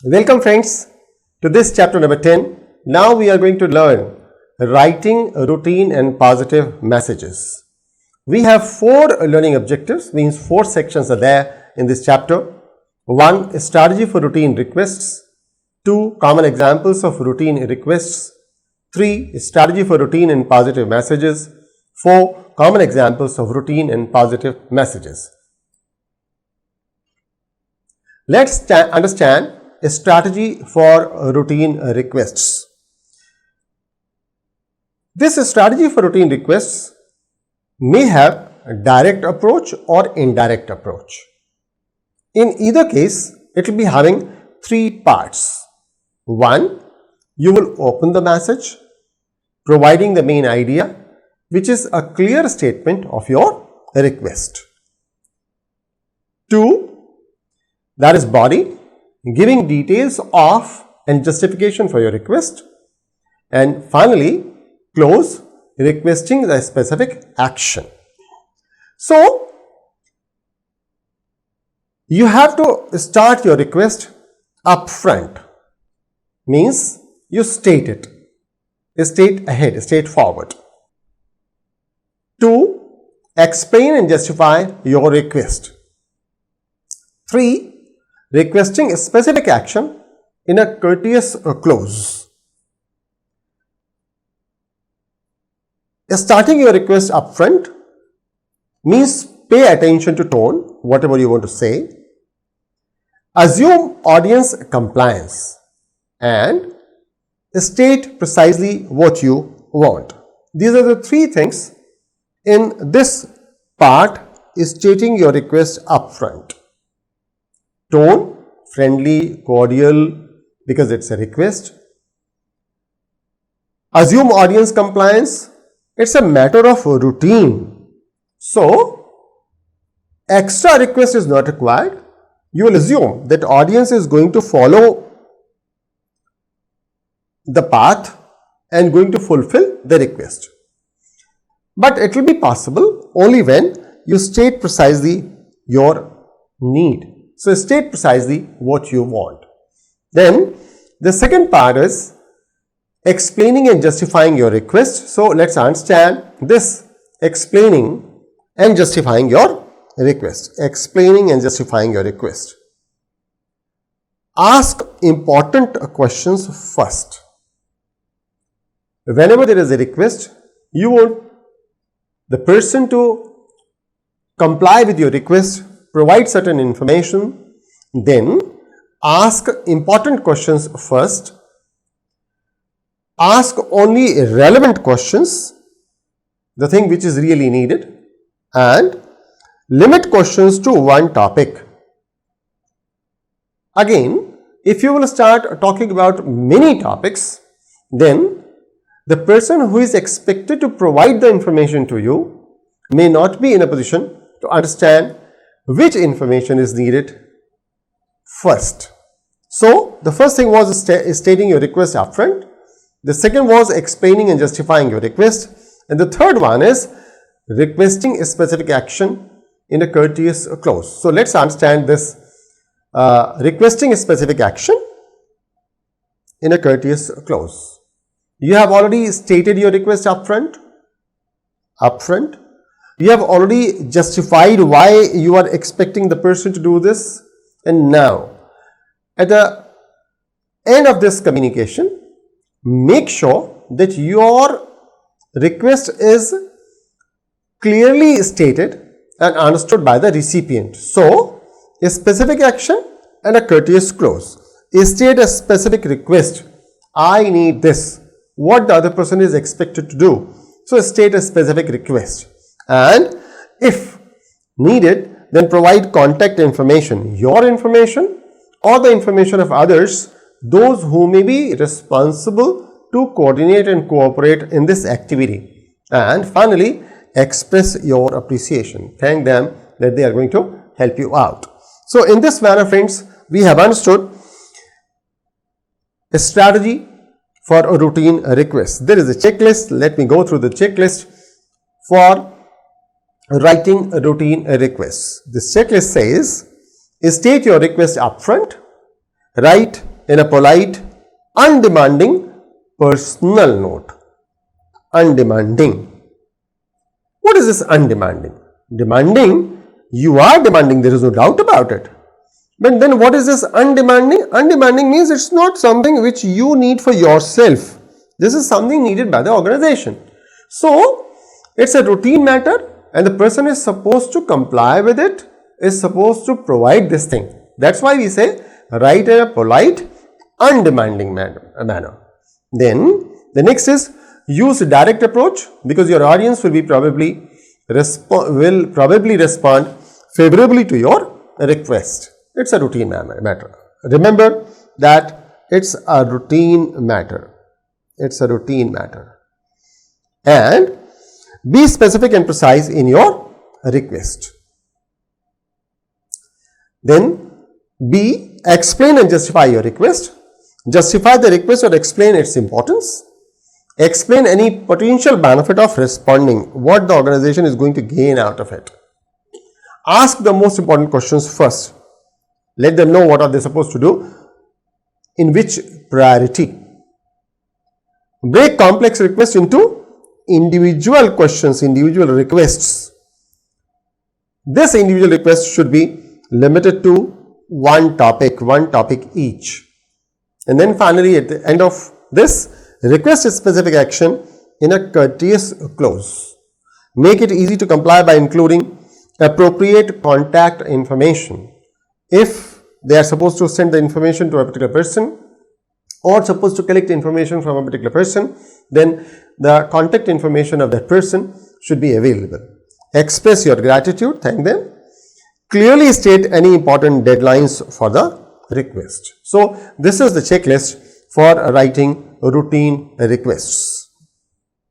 Welcome friends to this chapter number 10. Now we are going to learn writing routine and positive messages. We have 4 learning objectives, means 4 sections are there in this chapter. 1. Strategy for routine requests. 2. Common examples of routine requests. 3. Strategy for routine and positive messages. 4. Common examples of routine and positive messages. Let's understand a strategy for routine requests. This strategy for routine requests may have a direct approach or indirect approach. In either case, it will be having 3 parts. 1. You will open the message, providing the main idea, which is a clear statement of your request. 2. That is body, giving details of and justification for your request. And finally, close, requesting the specific action. So, you have to start your request upfront. Means you state it. State ahead, state forward. 2. Explain and justify your request. 3. Requesting a specific action in a courteous clause. Starting your request upfront means pay attention to tone, whatever you want to say. Assume audience compliance and state precisely what you want. These are the 3 things in this part is stating your request upfront. Tone, friendly, cordial, because it's a request. Assume audience compliance, it's a matter of routine. So, extra request is not required. You will assume that audience is going to follow the path and going to fulfill the request. But it will be possible only when you state precisely your need. So, state precisely what you want. Then, the second part is explaining and justifying your request. So, let's understand this explaining and justifying your request. Explaining and justifying your request. Ask important questions first. Whenever there is a request, you want the person to comply with your request, provide certain information, then ask important questions first, ask only relevant questions, the thing which is really needed, and limit questions to one topic. Again, if you will start talking about many topics, then the person who is expected to provide the information to you may not be in a position to understand which information is needed first. So, the first thing was stating your request upfront. The second was explaining and justifying your request. And the third one is requesting a specific action in a courteous clause. So, let's understand this requesting a specific action in a courteous clause. You have already stated your request upfront. You have already justified why you are expecting the person to do this, and now at the end of this communication, make sure that your request is clearly stated and understood by the recipient. So, a specific action and a courteous clause. State a specific request. I need this. What the other person is expected to do. So, state a specific request. And if needed, then provide contact information, your information or the information of others, those who may be responsible to coordinate and cooperate in this activity. And finally, express your appreciation. Thank them that they are going to help you out. So, in this manner, friends, we have understood a strategy for a routine request. There is a checklist. Let me go through the checklist for writing a routine requests. This checklist says, state your request upfront, write in a polite, undemanding, personal note. Undemanding. What is this undemanding? Demanding, you are demanding, there is no doubt about it. But then what is this undemanding? Undemanding means it's not something which you need for yourself. This is something needed by the organization. So, it's a routine matter and the person is supposed to comply with it, is supposed to provide this thing. That's why we say write in a polite, undemanding manner. Then the next is use a direct approach, because your audience will probably respond favorably to your request. It's a routine matter. Remember that it's a routine matter. It's a routine matter. And be specific and precise in your request. Then B, explain and justify your request. Justify the request or explain its importance. Explain any potential benefit of responding, what the organization is going to gain out of it. Ask the most important questions first. Let them know what are they supposed to do, in which priority. Break complex requests into individual questions, individual requests. This individual request should be limited to one topic each. And then finally, at the end of this, request a specific action in a courteous clause. Make it easy to comply by including appropriate contact information. If they are supposed to send the information to a particular person or supposed to collect information from a particular person, then the contact information of that person should be available. Express your gratitude, thank them. Clearly state any important deadlines for the request. So, this is the checklist for writing routine requests.